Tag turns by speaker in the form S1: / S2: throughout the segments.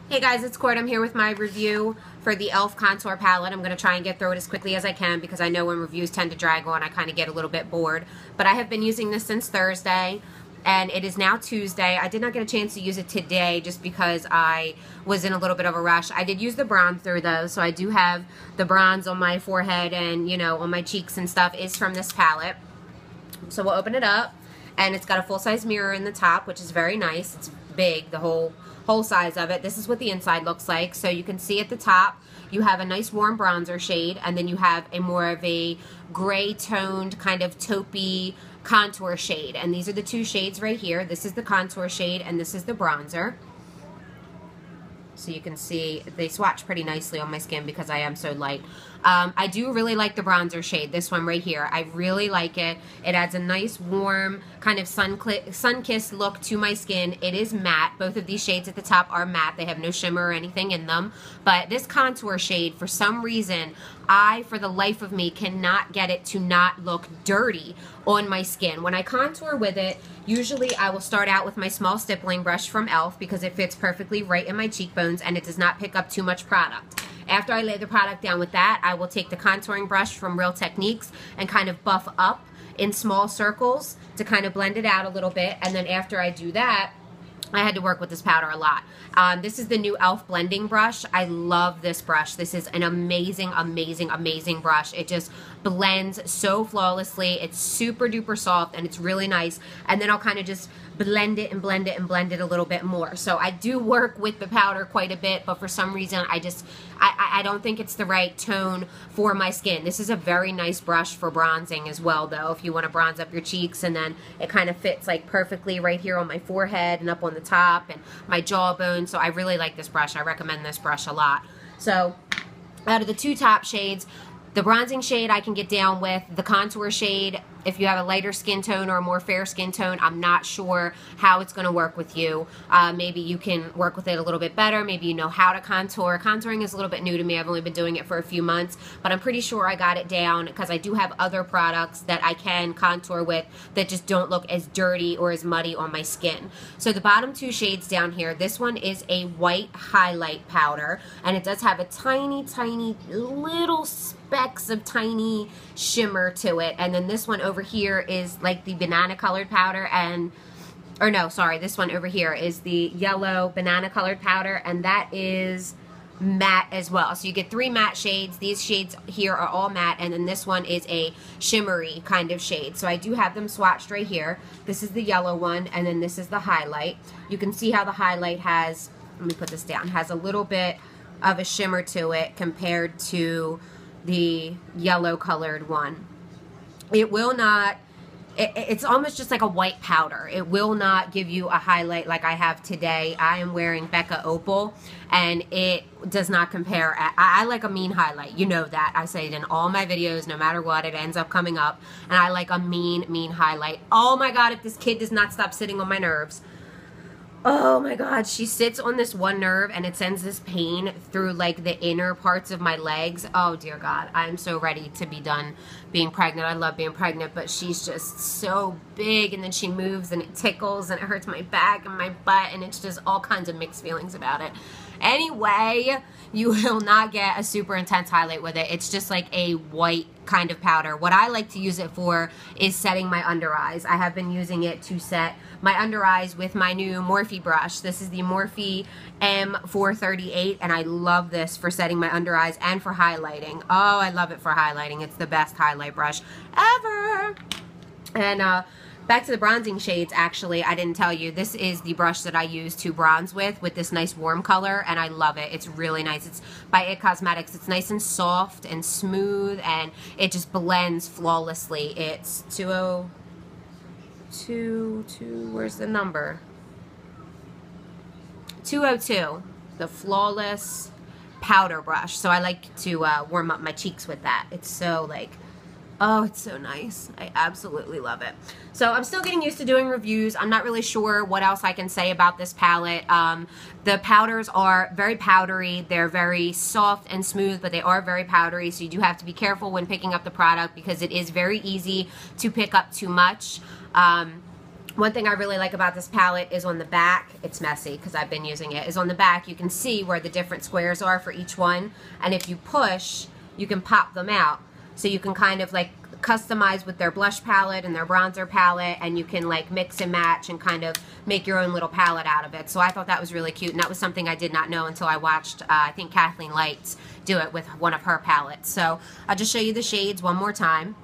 S1: Hey guys, it's Court. I'm here with my review for the E.L.F. Contour Palette. I'm going to try and get through it as quickly as I can because I know when reviews tend to drag on, I kind of get a little bit bored. But I have been using this since Thursday, and it is now Tuesday. I did not get a chance to use it today just because I was in a little bit of a rush. I did use the bronzer though, so I do have the bronze on my forehead and, you know, on my cheeks and stuff is from this palette. So we'll open it up, and it's got a full-size mirror in the top, which is very nice. It's big, the whole size of it. This is what the inside looks like. So you can see at the top you have a nice warm bronzer shade, and then you have a more of a gray toned kind of taupey contour shade, and these are the two shades right here. This is the contour shade and this is the bronzer. So you can see they swatch pretty nicely on my skin because I am so light. I do really like the bronzer shade, this one right here. I really like it. It adds a nice warm kind of sun-kissed look to my skin. It is matte. Both of these shades at the top are matte. They have no shimmer or anything in them. But this contour shade, for some reason, for the life of me, cannot get it to not look dirty on my skin. When I contour with it, usually I will start out with my small stippling brush from E.L.F. because it fits perfectly right in my cheekbones and it does not pick up too much product. After I lay the product down with that, I will take the contouring brush from Real Techniques and kind of buff up in small circles to kind of blend it out a little bit. And then after I do that, I had to work with this powder a lot. This is the new E.L.F. blending brush. I love this brush. This is an amazing, amazing, amazing brush. It just blends so flawlessly. It's super duper soft and it's really nice. And then I'll kind of just blend it and blend it and blend it a little bit more. So I do work with the powder quite a bit, but for some reason I don't think it's the right tone for my skin. This is a very nice brush for bronzing as well though, if you want to bronze up your cheeks, and then it kind of fits like perfectly right here on my forehead and up on the top and my jawbone. So I really like this brush. I recommend this brush a lot. So out of the two top shades, the bronzing shade I can get down with. The contour shade, if you have a lighter skin tone or a more fair skin tone, I'm not sure how it's going to work with you. Maybe you can work with it a little bit better. Maybe you know how to contour. Contouring is a little bit new to me. I've only been doing it for a few months, but I'm pretty sure I got it down because I do have other products that I can contour with that just don't look as dirty or as muddy on my skin. So the bottom two shades down here, this one is a white highlight powder, and it does have a tiny, tiny little specks of tiny shimmer to it. And then this one over here is like the banana colored powder, or no, sorry, this one over here is the yellow banana colored powder, and that is matte as well. So you get three matte shades. These shades here are all matte, and then this one is a shimmery kind of shade. So I do have them swatched right here. This is the yellow one, and then this is the highlight. You can see how the highlight has, let me put this down, has a little bit of a shimmer to it compared to the yellow colored one. It will not, it's almost just like a white powder. It will not give you a highlight like I have today. I am wearing Becca Opal, and it does not compare. I like a mean highlight. You know that. I say it in all my videos, no matter what, it ends up coming up. And I like a mean highlight. Oh my God, if this kid does not stop sitting on my nerves. Oh my God, she sits on this one nerve and it sends this pain through like the inner parts of my legs. Oh dear God, I'm so ready to be done being pregnant. I love being pregnant, but she's just so big, and then she moves and it tickles and it hurts my back and my butt, and it's just all kinds of mixed feelings about it. Anyway, you will not get a super intense highlight with it. It's just like a white kind of powder. What I like to use it for is setting my under eyes. I have been using it to set my under eyes with my new Morphe brush. This is the Morphe M438, and I love this for setting my under eyes and for highlighting. Oh, I love it for highlighting. It's the best highlight brush ever. And back to the bronzing shades, actually, I didn't tell you, this is the brush that I use to bronze with this nice warm color, and I love it. It's really nice. It's by It Cosmetics. It's nice and soft and smooth, and it just blends flawlessly. It's 202, where's the number? 202, the Flawless Powder Brush. So I like to warm up my cheeks with that. It's so like, oh, it's so nice. I absolutely love it. So I'm still getting used to doing reviews. I'm not really sure what else I can say about this palette. The powders are very powdery. They're very soft and smooth, but they are very powdery, so you do have to be careful when picking up the product because it is very easy to pick up too much. One thing I really like about this palette is on the back, it's messy because I've been using it, is on the back you can see where the different squares are for each one, and if you push, you can pop them out. So you can kind of like customize with their blush palette and their bronzer palette, and you can like mix and match and kind of make your own little palette out of it. So I thought that was really cute, and that was something I did not know until I watched, I think Kathleen Lights do it with one of her palettes. So I'll just show you the shades one more time.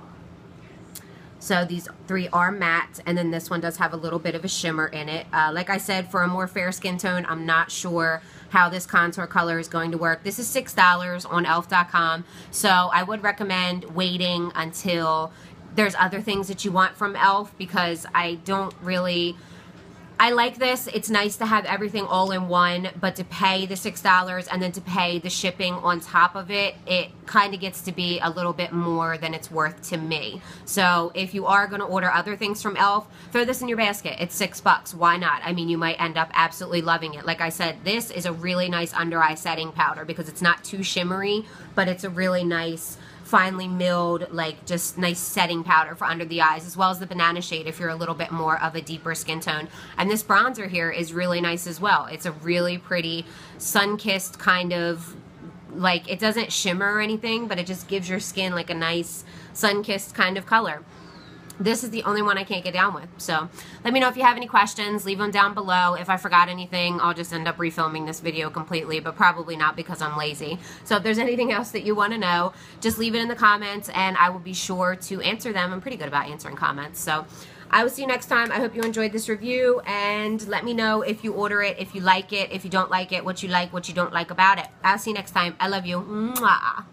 S1: So these three are matte, and then this one does have a little bit of a shimmer in it. Like I said, for a more fair skin tone, I'm not sure how this contour color is going to work. This is $6 on e.l.f.com, so I would recommend waiting until there's other things that you want from e.l.f. because I don't really... I like this. It's nice to have everything all in one, but to pay the $6 and then to pay the shipping on top of it, it kind of gets to be a little bit more than it's worth to me. So if you are going to order other things from e.l.f., throw this in your basket. It's $6. Why not? I mean, you might end up absolutely loving it. Like I said, this is a really nice under eye setting powder because it's not too shimmery, but it's a really nice finely milled, like just nice setting powder for under the eyes, as well as the banana shade if you're a little bit more of a deeper skin tone. And this bronzer here is really nice as well. It's a really pretty sun-kissed kind of, like, it doesn't shimmer or anything, but it just gives your skin like a nice sun-kissed kind of color. This is the only one I can't get down with. So let me know if you have any questions. Leave them down below. If I forgot anything, I'll just end up refilming this video completely, but probably not because I'm lazy. So if there's anything else that you want to know, just leave it in the comments and I will be sure to answer them. I'm pretty good about answering comments. So I will see you next time. I hope you enjoyed this review, and let me know if you order it, if you like it, if you don't like it, what you like, what you don't like about it. I'll see you next time. I love you. Mwah.